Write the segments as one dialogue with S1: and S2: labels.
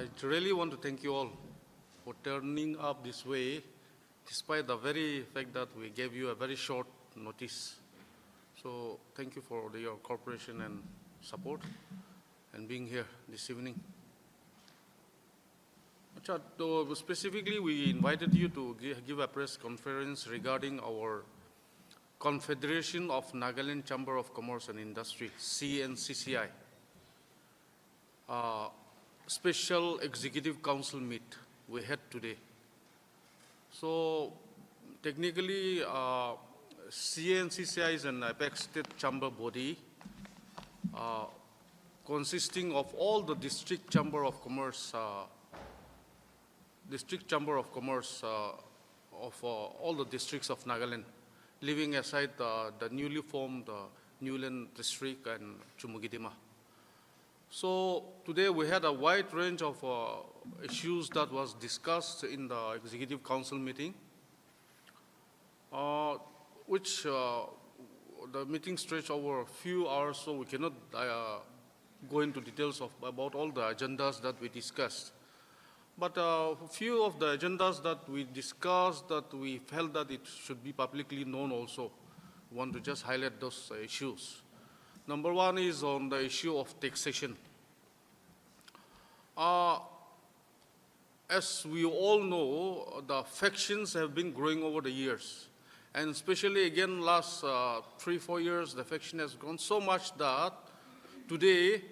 S1: I really want to thank you all for turning up this way, despite the very fact that we gave you a very short notice. So thank you for your cooperation and support and being here this evening. Specifically, we invited you to give a press conference regarding our Confederation of Nagaland Chamber of Commerce and Industry, CNCCI, special executive council meet we had today. So technically, CNCCI is an apex state chamber body consisting of all the district chamber of commerce of all the districts of Nagaland, leaving aside the newly formed Nuiland district and Chumukedima. So today we had a wide range of issues that was discussed in the Executive Council meeting, which the meeting stretched over a few hours, so we cannot go into details about all the agendas that we discussed. But a few of the agendas that we discussed that we felt that it should be publicly known also. We want to just highlight those issues. Number one is on the issue of taxation. As we all know, the factions have been growing over the years. And especially again last 3-4 years, the faction has grown so much that today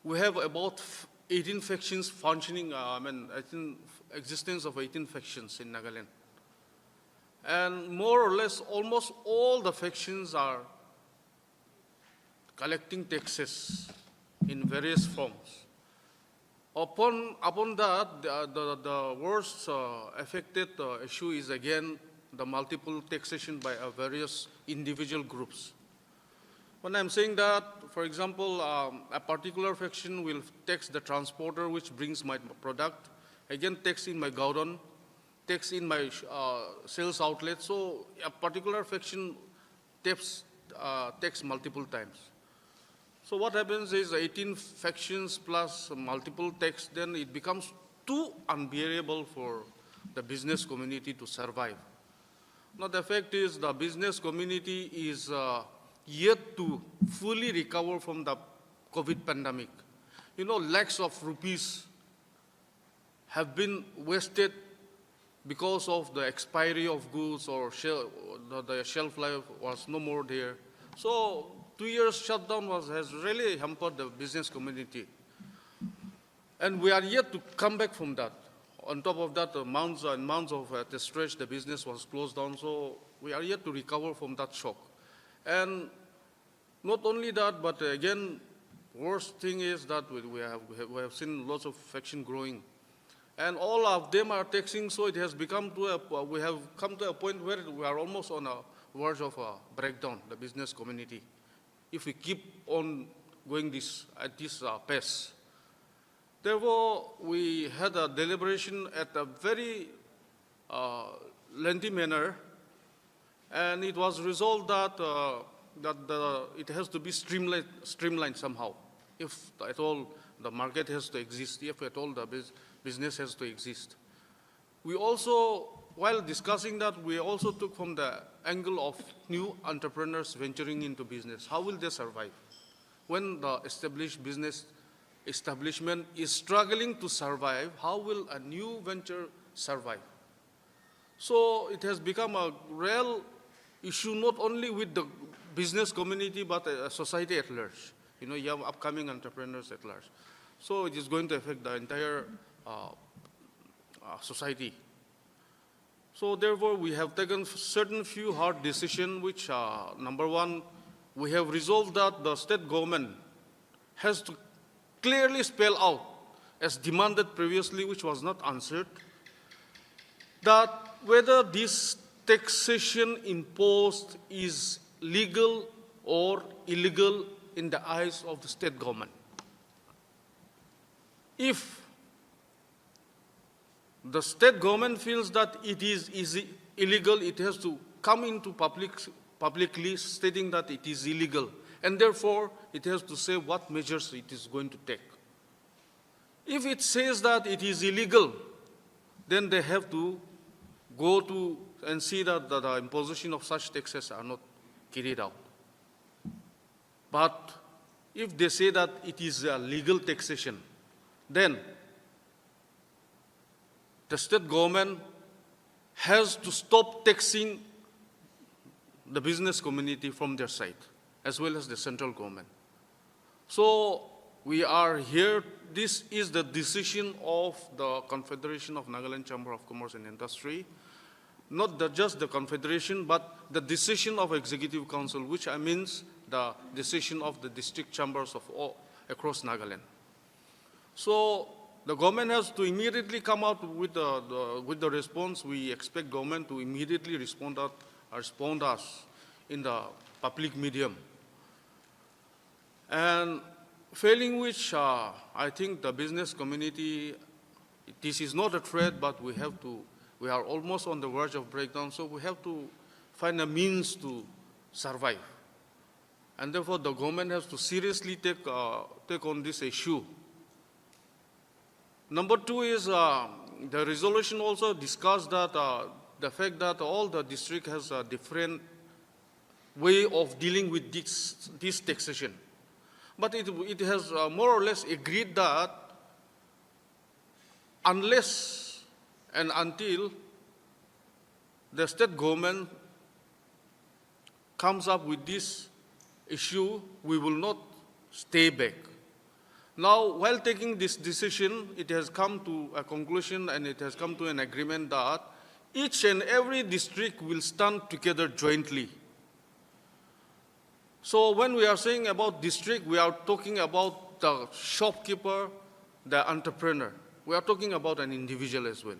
S1: we have about 18 factions functioning, existence of 18 factions in Nagaland. And more or less, almost all the factions are collecting taxes in various forms. Upon that, the worst affected issue is again the multiple taxation by various individual groups. When I'm saying that, for example, a particular faction will tax the transporter which brings my product, again tax in my godown, tax in my sales outlet. So a particular faction tax multiple times. So what happens is 18 factions plus multiple tax, then it becomes too unbearable for the business community to survive. Now the fact is the business community is yet to fully recover from the COVID pandemic. You know, lakhs of rupees have been wasted because of the expiry of goods or the shelf life was no more there. So 2 years shutdown has really hampered the business community. And we are yet to come back from that. On top of that, months and months of the stretch, the business was closed down, so we are yet to recover from that shock. And not only that, but again, worst thing is that we have seen lots of faction growing. And all of them are taxing, so it has become we have come to a point where we are almost on a verge of a breakdown, the business community, if we keep on going at this pace. Therefore, we had a deliberation at a very lengthy manner, and it was resolved that it has to be streamlined somehow, if at all the market has to exist, if at all the business has to exist. We also, while discussing that, we also took from the angle of new entrepreneurs venturing into business. How will they survive? When the established business establishment is struggling to survive, how will a new venture survive? So it has become a real issue not only with the business community but society at large. You know, you have upcoming entrepreneurs at large. So it is going to affect the entire society. So therefore, we have taken certain few hard decisions, which number one, we have resolved that the state government has to clearly spell out, as demanded previously, which was not answered, that whether this taxation imposed is legal or illegal in the eyes of the state government. If the state government feels that it is illegal, it has to come into publicly stating that it is illegal, and therefore it has to say what measures it is going to take. If it says that it is illegal, then they have to go to and see that the imposition of such taxes are not carried out. But if they say that it is a legal taxation, then the state government has to stop taxing the business community from their side, as well as the central government. So we are here, this is the decision of the Confederation of Nagaland Chamber of Commerce and Industry, not just the Confederation, but the decision of Executive Council, which means the decision of the district chambers of all across Nagaland. So the government has to immediately come out with the response. We expect government to immediately respond us in the public medium. And failing which, I think the business community, this is not a threat, but we are almost on the verge of breakdown, so we have to find a means to survive. And therefore, the government has to seriously take on this issue. Number two is the resolution also discussed that the fact that all the district has a different way of dealing with this taxation. But it has more or less agreed that unless and until the state government comes up with this issue, we will not stay back. Now, while taking this decision, it has come to a conclusion and it has come to an agreement that each and every district will stand together jointly. So when we are saying about district, we are talking about the shopkeeper, the entrepreneur. We are talking about an individual as well.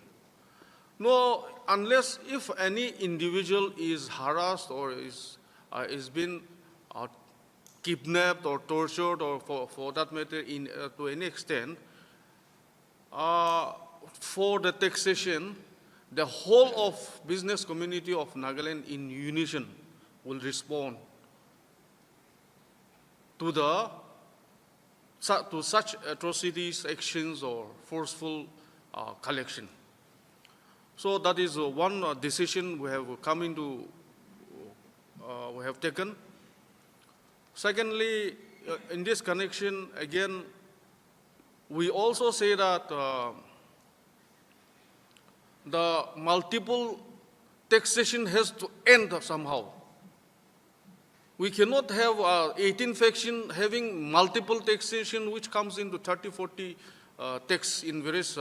S1: No, unless if any individual is harassed or is been kidnapped or tortured or for that matter to any extent, for the taxation, the whole of business community of Nagaland in unison will respond to such atrocities, actions, or forceful collection. So that is one decision we have we have taken. Secondly, in this connection, again, we also say that the multiple taxation has to end somehow. We cannot have 18 faction having multiple taxation, which comes into 30, 40 tax in various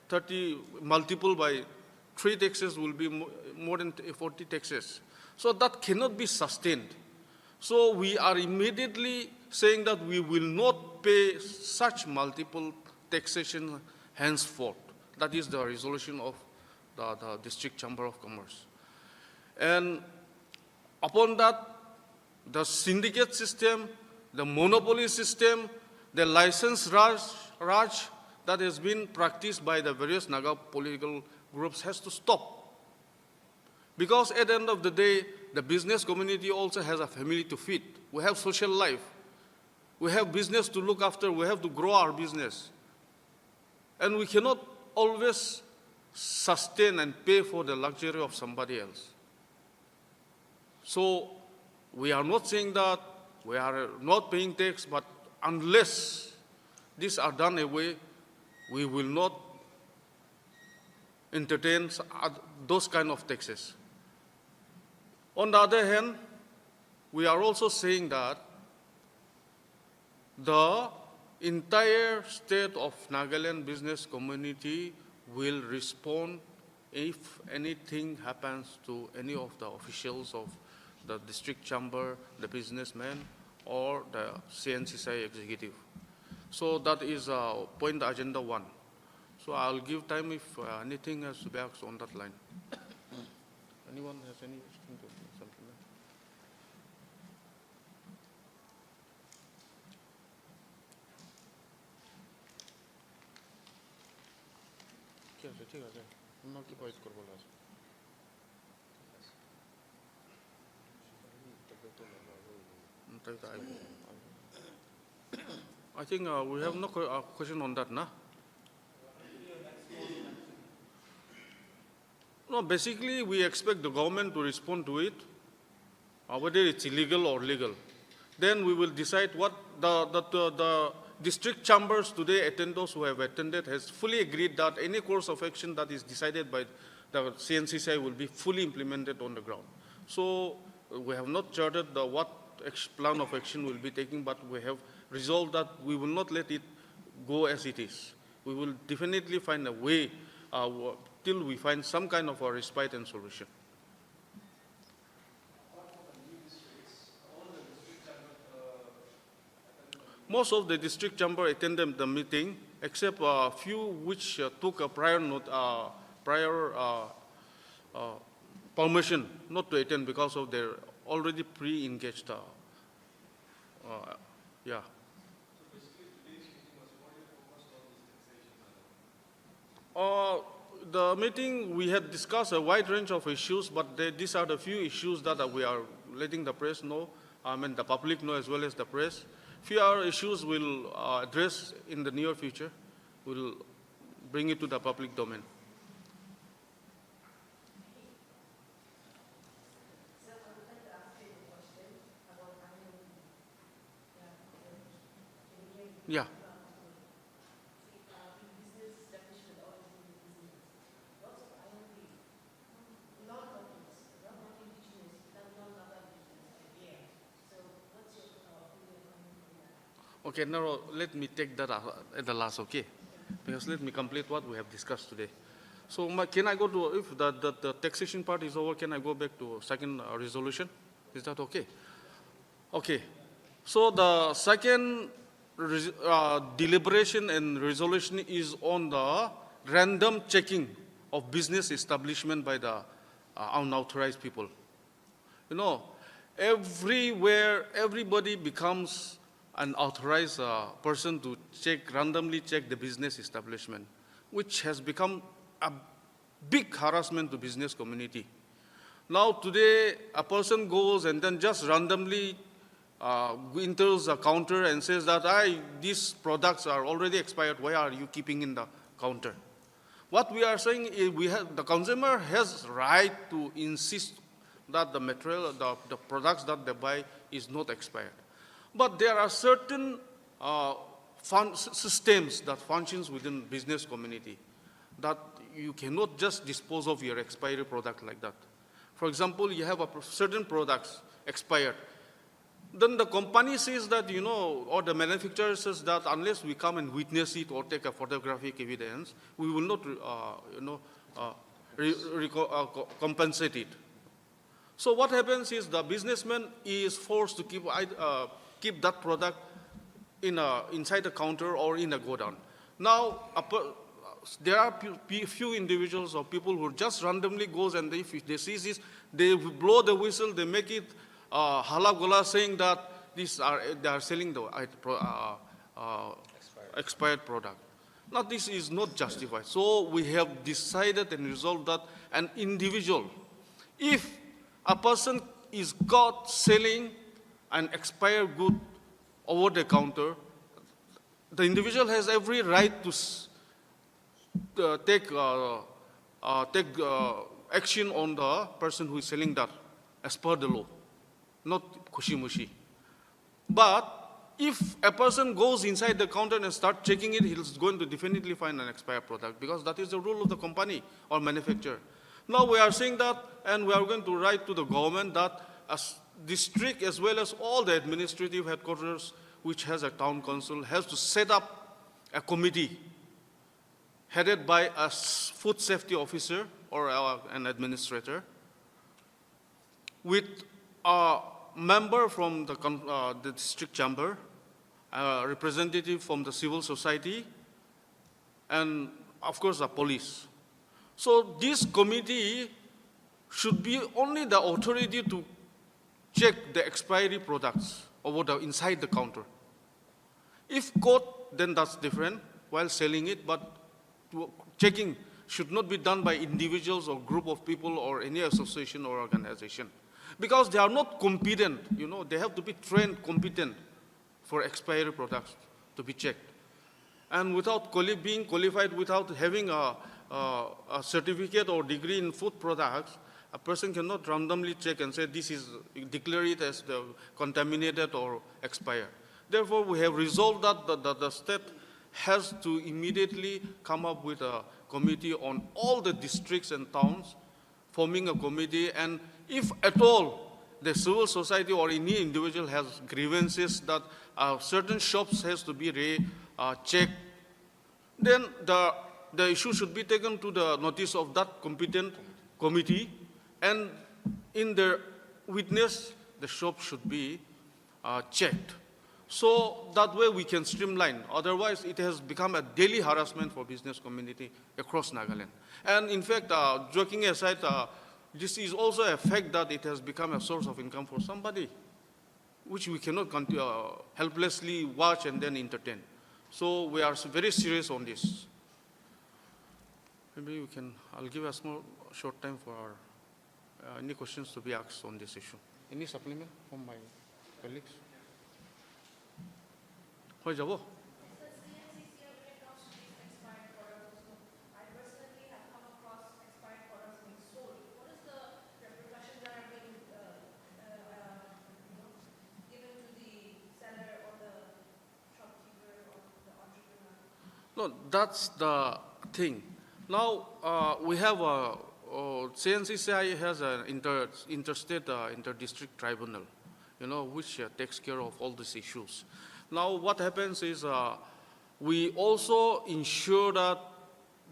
S1: 30 multiple by 3 taxes will be more than 40 taxes. So that cannot be sustained. So we are immediately saying that we will not pay such multiple taxation henceforth. That is the resolution of the District Chamber of Commerce. And upon that, the syndicate system, the monopoly system, the license raj that has been practiced by the various Naga political groups has to stop. Because at the end of the day, the business community also has a family to feed. We have social life. We have business to look after. We have to grow our business. And we cannot always sustain and pay for the luxury of somebody else. So we are not saying that we are not paying tax, but unless these are done away, we will not entertain those kind of taxes. On the other hand, we are also saying that the entire state of Nagaland business community will respond if anything happens to any of the officials of the district chamber, the businessmen, or the Cncci executive. So that is point agenda 1. So I'll give time if anything has to be asked on that line. Anyone has anything to say? Something like that? ঠিক আছে অন্য কি point করব last তাই তো I think we have no question on that, nah? No, basically we expect the government to respond to it, whether it's illegal or legal. Then we will decide what the district chambers today, attenders who have attended, has fully agreed that any course of action that is decided by the Cncci will be fully implemented on the ground. So we have not charted what plan of action will be taken, but we have resolved that we will not let it go as it is. We will definitely find a way till we find some kind of a respite and solution. Most of the district chamber attended the meeting, except a few which took a prior permission not to attend because of their already pre-engaged. Yeah. The meeting, we had discussed a wide range of issues, but these are the few issues that we are letting the press know, the public know as well as the press. Few other issues we'll address in the near future. We'll bring it to the public domain. Yeah. Okay, now let me take that at the last, okay? Because let me complete what we have discussed today. So can I go to, if the taxation part is over, can I go back to second resolution? Is that okay? Okay. So the second deliberation and resolution is on the random checking of business establishment by the unauthorized people. You know, everywhere, everybody becomes an authorized person to randomly check the business establishment, which has become a big harassment to business community. Now today, a person goes and then just randomly enters a counter and says that these products are already expired, why are you keeping in the counter? What we are saying is the consumer has right to insist that the material, the products that they buy is not expired. But there are certain systems that functions within business community that you cannot just dispose of your expiry product like that. For example, you have certain products expired. Then the company says that, or the manufacturer says that unless we come and witness it or take a photographic evidence, we will not, compensate it. So what happens is the businessman is forced to keep that product inside a counter or in a godown. Now, there are few individuals or people who just randomly goes and if they see this, they blow the whistle, they make it hala gola saying that they are selling the expired product. Now, this is not justified. So we have decided and resolved that an individual, if a person is caught selling an expired good over the counter, the individual has every right to take action on the person who is selling that as per the law, not kushi-mushi. But if a person goes inside the counter and start checking it, he's going to definitely find an expired product because that is the rule of the company or manufacturer. Now we are saying that, and we are going to write to the government that as district as well as all the administrative headquarters which has a town council has to set up a committee headed by a food safety officer or an administrator with a member from the district chamber, a representative from the civil society, and of course the police. So this committee should be only the authority to check the expiry products inside the counter. If caught, then that's different while selling it, but checking should not be done by individuals or group of people or any association or organization. Because they are not competent, they have to be trained competent for expiry products to be checked. And without being qualified, without having a certificate or degree in food products, a person cannot randomly check and say this is, declare it as the contaminated or expired. Therefore, we have resolved that the state has to immediately come up with a committee on all the districts and towns, forming a committee, and if at all the civil society or any individual has grievances that certain shops has to be checked, then the issue should be taken to the notice of that competent committee, and in their witness, the shop should be checked. So that way we can streamline. Otherwise, it has become a daily harassment for business community across Nagaland. And in fact, joking aside, this is also a fact that it has become a source of income for somebody, which we cannot helplessly watch and then entertain. So we are very serious on this. Maybe I'll give a short time for any questions to be asked on this issue. Any supplement from my colleagues? Hoi jabo? No, that's the thing. Now, we have Cncci has an interstate inter-district tribunal, which takes care of all these issues. Now, what happens is we also ensure that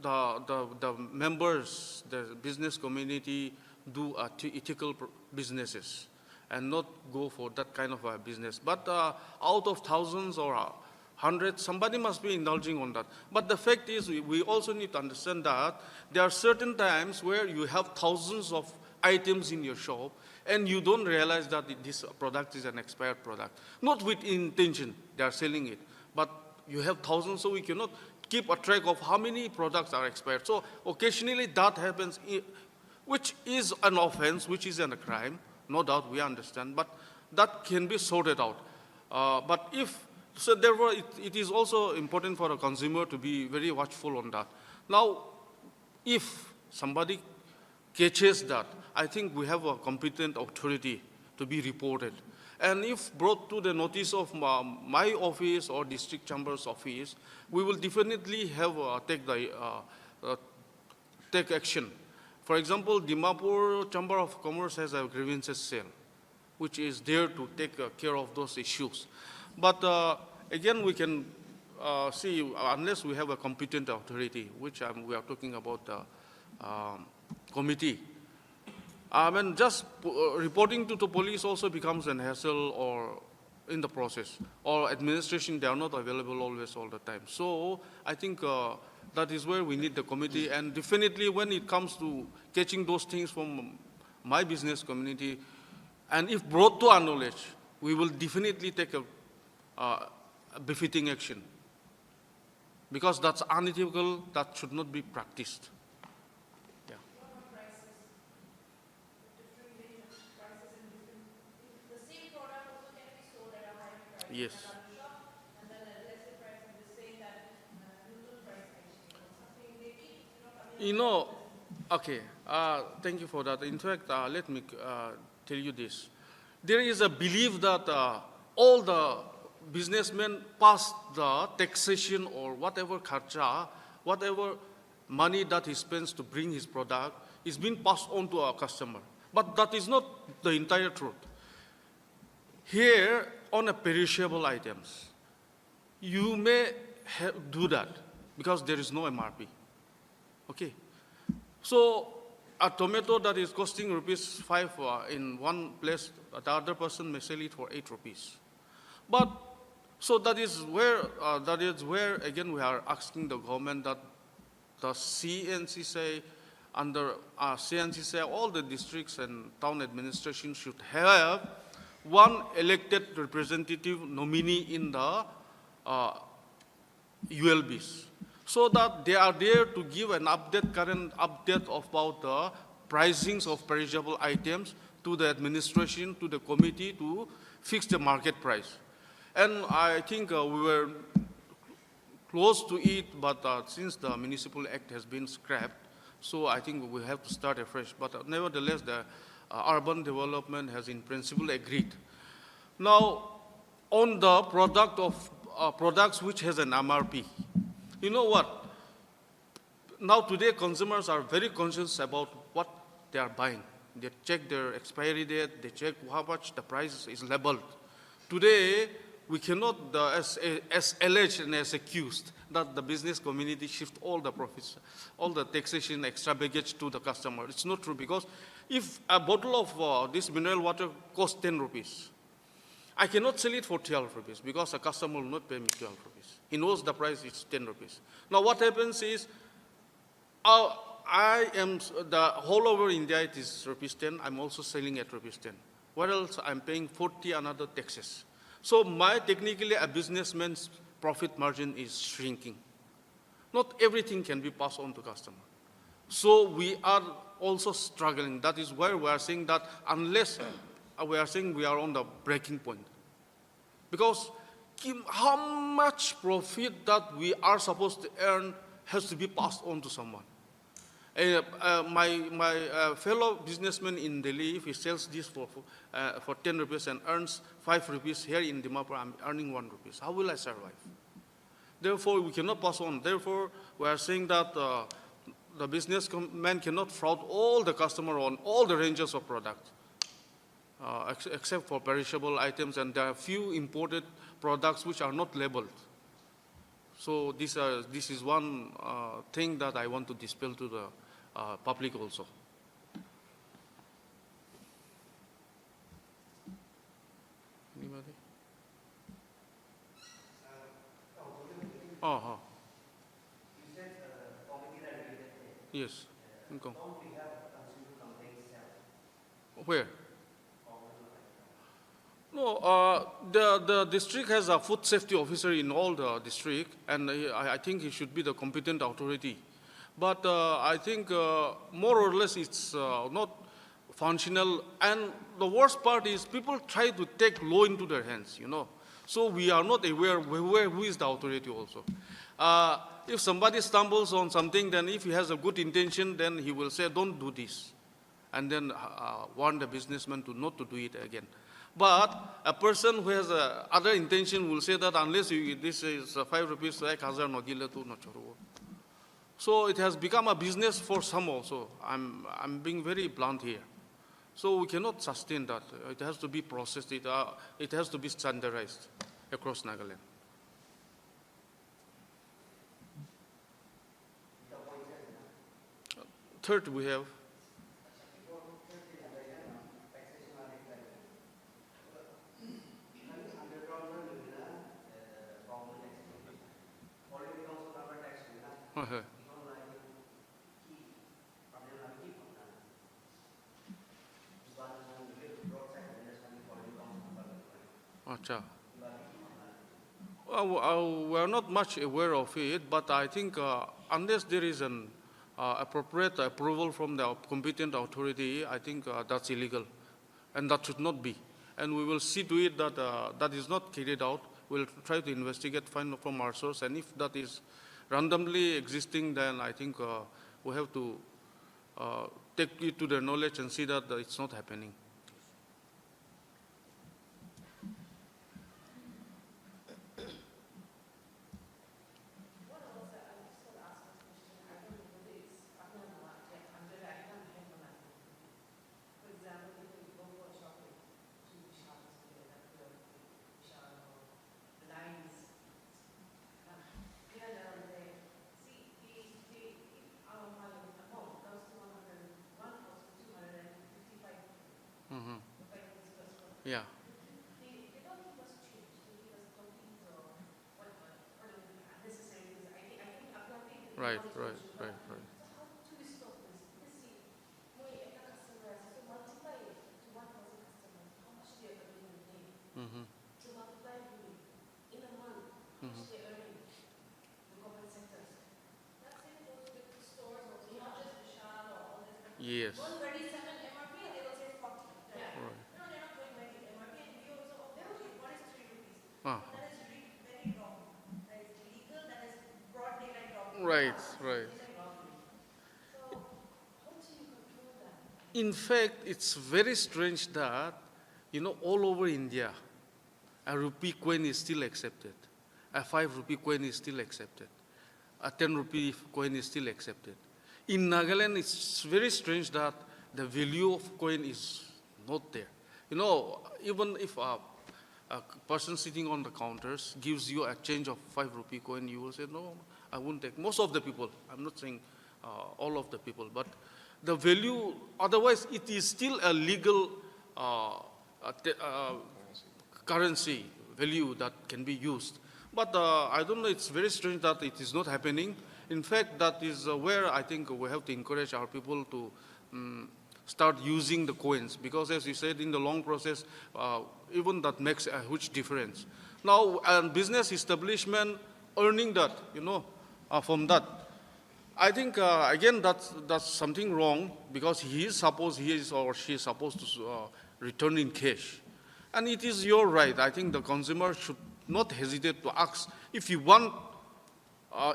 S1: the members, the business community, do ethical businesses and not go for that kind of a business. But out of thousands or hundreds, somebody must be indulging on that. But the fact is, we also need to understand that there are certain times where you have thousands of items in your shop and you don't realize that this product is an expired product. Not with intention, they are selling it. But you have thousands, so we cannot keep a track of how many products are expired. So occasionally that happens, which is an offense, which is a crime. No doubt, we understand. But that can be sorted out. So therefore, it is also important for a consumer to be very watchful on that. Now, if somebody catches that, I think we have a competent authority to be reported. And if brought to the notice of my office or district chamber's office, we will definitely have take action. For example, Dimapur Chamber of Commerce has a grievances cell, which is there to take care of those issues. But again, we can see, unless we have a competent authority, which we are talking about the committee, just reporting to the police also becomes an hassle or in the process. Or administration, they are not available always all the time. So I think that is where we need the committee. And definitely when it comes to catching those things from my business community, and if brought to our knowledge, we will definitely take a befitting action, because that's unethical, that should not be practiced. Yeah. Yes. Okay, thank you for that. In fact, let me tell you this. There is a belief that all the businessmen pass the taxation or whatever kharcha, whatever money that he spends to bring his product is being passed on to our customer. But that is not the entire truth. Here, on a perishable items, you may do that because there is no MRP. Okay. So a tomato that is costing ₹5 in one place, the other person may sell it for 8 rupees. But so that is where again we are asking the government that the Cncci under Cncci, all the districts and town administration should have one elected representative nominee in the ULBs, so that they are there to give an current update about the pricings of perishable items to the administration, to the committee to fix the market price. And I think we were close to it, but since the Municipal Act has been scrapped, so I think we have to start afresh. But nevertheless, the urban development has in principle agreed. Now, on the product of products which has an MRP, you know what? Now today consumers are very conscious about what they are buying. They check their expiry date, they check how much the price is labeled. Today, we cannot, as alleged and as accused, that the business community shift all the profits, all the taxation extra baggage to the customer. It's not true, because if a bottle of this mineral water costs 10 rupees, I cannot sell it for 12 rupees because a customer will not pay me 12 rupees. He knows the price is 10 rupees. Now what happens is, the whole over India it is rupees 10, I'm also selling at rupees 10. What else? I'm paying 40 another taxes. So technically a businessman's profit margin is shrinking. Not everything can be passed on to customer. So we are also struggling. That is why we are saying that unless we are saying we are on the breaking point. Because how much profit that we are supposed to earn has to be passed on to someone. My fellow businessman in Delhi, if he sells this for 10 rupees and earns 5 rupees, here in Dimapur, I'm earning 1 rupees. How will I survive? Therefore, we cannot pass on. Therefore, we are saying that the businessman cannot fraud all the customer on all the ranges of products, except for perishable items, and there are few imported products which are not labeled. So this is one thing that I want to dispel to the public also. Anybody? Oh,
S2: You said committee that we did.
S1: yes. Income.
S2: Don't we have consumer complaints
S1: Where? No, the district has a food safety officer in all the district, and I think he should be the competent authority. But I think more or less it's not functional. And the worst part is people try to take law into their hands, you know. So we are not aware who is the authority also. If somebody stumbles on something, then if he has a good intention, then he will say, don't do this. And then warn the businessman to not to do it again. But a person who has other intention will say that unless this is 5 rupees, 1,000 no dile tu no choru. So it has become a business for some also. I'm being very blunt here. So we cannot sustain that. It has to be processed. It has to be standardized across Nagaland. Third, we have. Acha. Well, we are not much aware of it, but I think unless there is an appropriate approval from the competent authority, I think that's illegal, and that should not be. And we will see to it that that is not carried out. We'll try to investigate, find from our source, and if that is randomly existing, then I think we have to take it to their knowledge and see that it's not happening. Yeah. Right. Mm-hmm. Yes. Ah. Right, right. In fact, it's very strange that, all over India, a rupee coin is still accepted. A 5 rupee coin is still accepted. A 10 rupee coin is still accepted. In Nagaland, it's very strange that the value of coin is not there. Even if a person sitting on the counters gives you a change of 5 rupee coin, you will say, no, I won't take. Most of the people, I'm not saying all of the people, but the value, otherwise it is still a legal currency value that can be used. But I don't know, it's very strange that it is not happening. In fact, that is where I think we have to encourage our people to start using the coins, because as you said, in the long process, even that makes a huge difference. Now, business establishment earning that, from that, I think, again, that's something wrong, because he is or she is supposed to return in cash. And it is your right. I think the consumer should not hesitate to ask if you want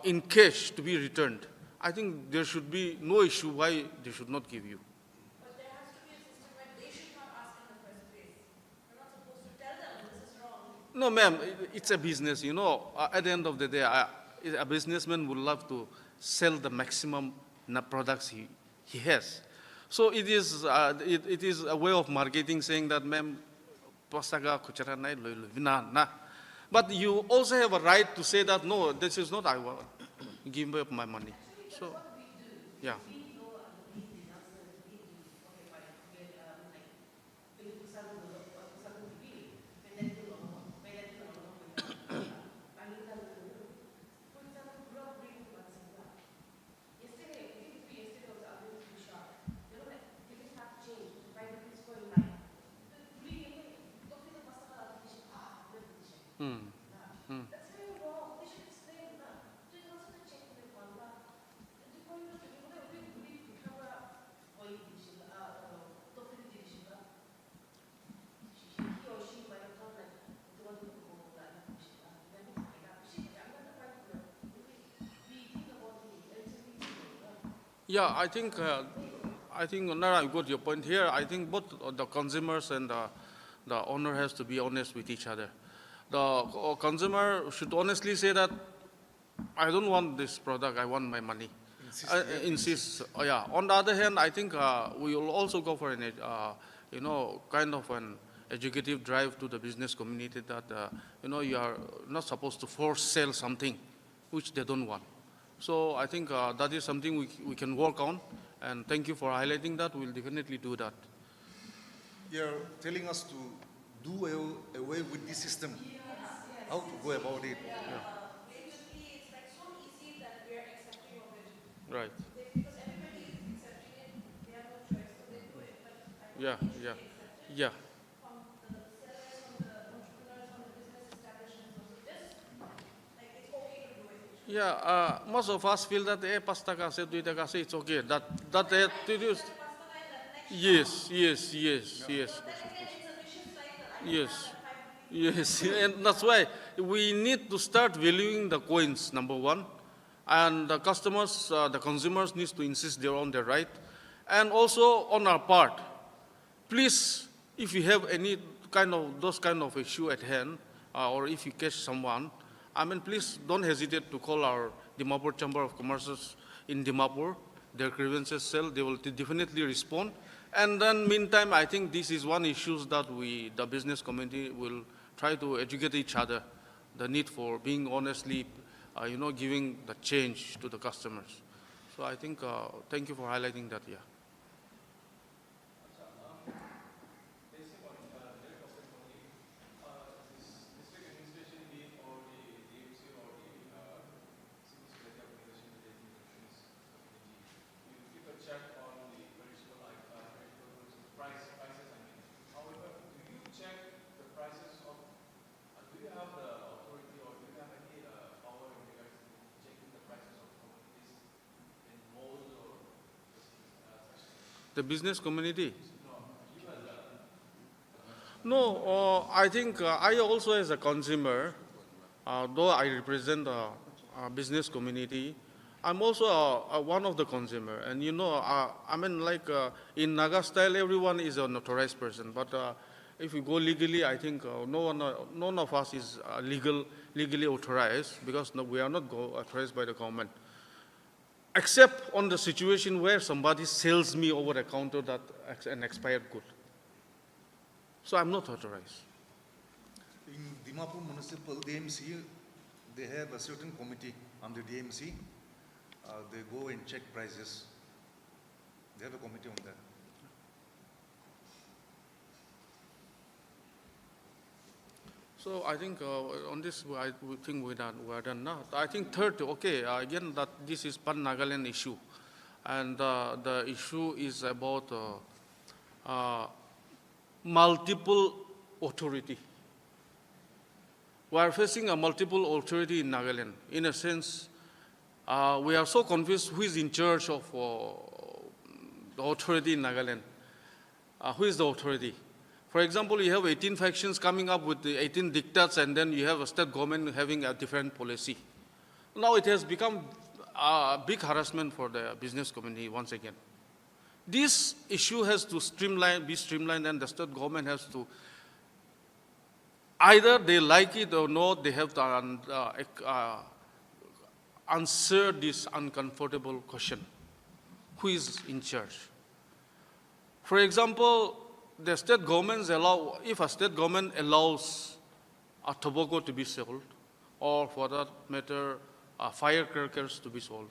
S1: in cash to be returned. I think there should be no issue why they should not give you.
S3: But there has to be a system where they should not ask in the first place. You're not supposed to tell them this is wrong.
S1: No, ma'am, it's a business. At the end of the day, a businessman would love to sell the maximum products he has. So it is a way of marketing, saying that, ma'am, pastaga kuchara nai loi loi na. But you also have a right to say that, no, this is not, I want give up my money. So, yeah. Hmm. Hmm.
S3: That's very wrong. They should explain that. So you also check with Wanda. The point is, you know, we have a oil division, total division. He or she might have thought like, they want to go like division. Then we find out. I'm not quite clear. We think about the LTV.
S1: Yeah, I think, Nara, I got your point here. I think both the consumers and the owner has to be honest with each other. The consumer should honestly say that I don't want this product, I want my money. Insist. Yeah. On the other hand, I think we will also go for an, kind of an educative drive to the business community that, you are not supposed to force sell something which they don't want. So I think that is something we can work on. And thank you for highlighting that. We'll definitely do that.
S4: You're telling us to do away with this system. How to go about it?
S3: Basically, it's like so easy that we are accepting of it.
S1: Right.
S3: Because everybody is accepting it, they have no choice, so they do it. But I don't
S1: Yeah,
S3: think it
S1: yeah,
S3: should be accepted
S1: yeah.
S3: from the sellers, from the entrepreneurs, from the business establishments also. Just like it's okay to do it.
S1: Yeah, most of us feel that, 5 taka se, 2 taka se, it's okay. That it is. Yes, yes, yes, yes. Yes, yes, and that's why we need to start valuing the coins, number one, and the customers, the consumers needs to insist they're on their right, and also on our part, please, if you have any those kind of issue at hand, or if you catch someone, please don't hesitate to call our Dimapur Chamber of Commerce in Dimapur. Their grievances cell, they will definitely respond. And then meantime, I think this is one issue that the business community will try to educate each other, the need for being honestly, giving the change to the customers. So I think, thank you for highlighting that, yeah. The business community? No, I think I also as a consumer, though I represent the business community, I'm also one of the consumer, and I mean, like in Naga style, everyone is an authorized person. But if you go legally, I think none of us is legally authorized because we are not authorized by the government, except on the situation where somebody sells me over the counter that an expired good. So I'm not authorized.
S4: In Dimapur Municipal DMC, they have a certain committee on the DMC. They go and check prices. They have a committee on that.
S1: So I think on this, I think we're done now. I think third, okay, again, that this is Pan-Nagaland issue. And the issue is about multiple authority. We are facing a multiple authority in Nagaland. In a sense, we are so confused who is in charge of the authority in Nagaland. Who is the authority? For example, you have 18 factions coming up with the 18 diktats, and then you have a state government having a different policy. Now it has become a big harassment for the business community once again. This issue has to be streamlined, and the state government has to, either they like it or not, they have to answer this uncomfortable question. Who is in charge? For example, the state governments allow, if a state government allows a tobacco to be sold, or for that matter, firecrackers to be sold,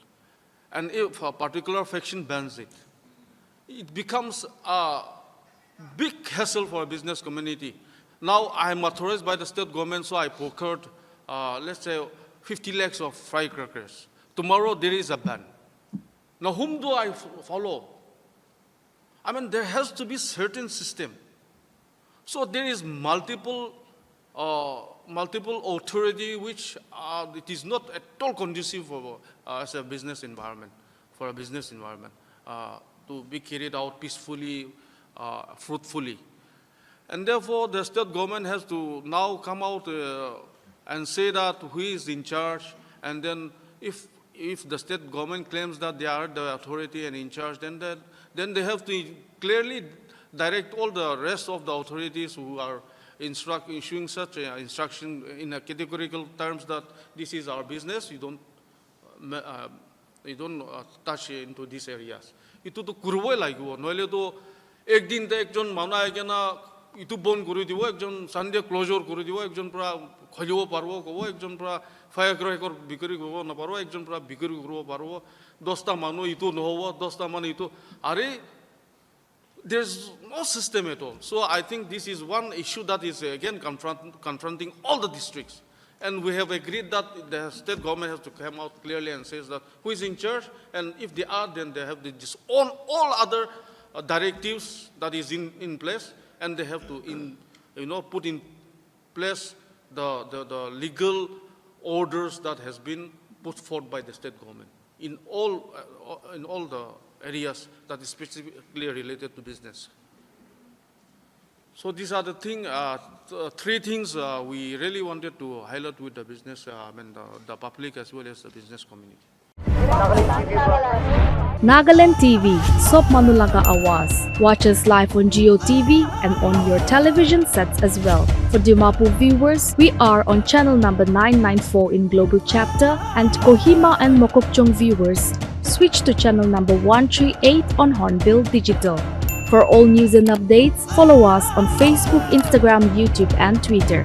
S1: and if a particular faction bans it, it becomes a big hassle for a business community. Now I am authorized by the state government, so I procured, let's say, 50 lakhs of firecrackers. Tomorrow there is a ban. Now whom do I follow? I mean, there has to be certain system. So there is multiple authority which it is not at all conducive for as a business environment, to be carried out peacefully, fruitfully. And therefore, the state government has to now come out and say that who is in charge, and then if the state government claims that they are the authority and in charge, then they have to clearly direct all the rest of the authorities who are issuing such instruction in a categorical terms that this is our business, you don't touch into these areas. Itu to kurwoi lagbo, noile to ekdin te ekjon mana agena itu bon kori dibo, ekjon Sunday closure kori dibo, ekjon pura kholibo parbo kobo, ekjon pura firecracker bikri kobo na parbo, ekjon pura bikri kobo parbo, dosta manu itu nohobo, dosta manu itu. Are there's no system at all. So I think this is one issue that is again confronting all the districts. And we have agreed that the state government has to come out clearly and says that who is in charge, and if they are, then they have to disown all other directives that is in place, and they have to put in place the legal orders that has been put forth by the state government in all the areas that is specifically related to business. So these are the three things we really wanted to highlight with the business, the public as well as the business community.
S5: Nagaland TV, Sob Manulaga Awas. Watch us live on Geo TV and on your television sets as well. For Dimapur viewers, we are on channel number 994 in Global Chapter, and Kohima and Mokokchung viewers, switch to channel number 138 on Hornbill Digital. For all news and updates, follow us on Facebook, Instagram, YouTube, and Twitter.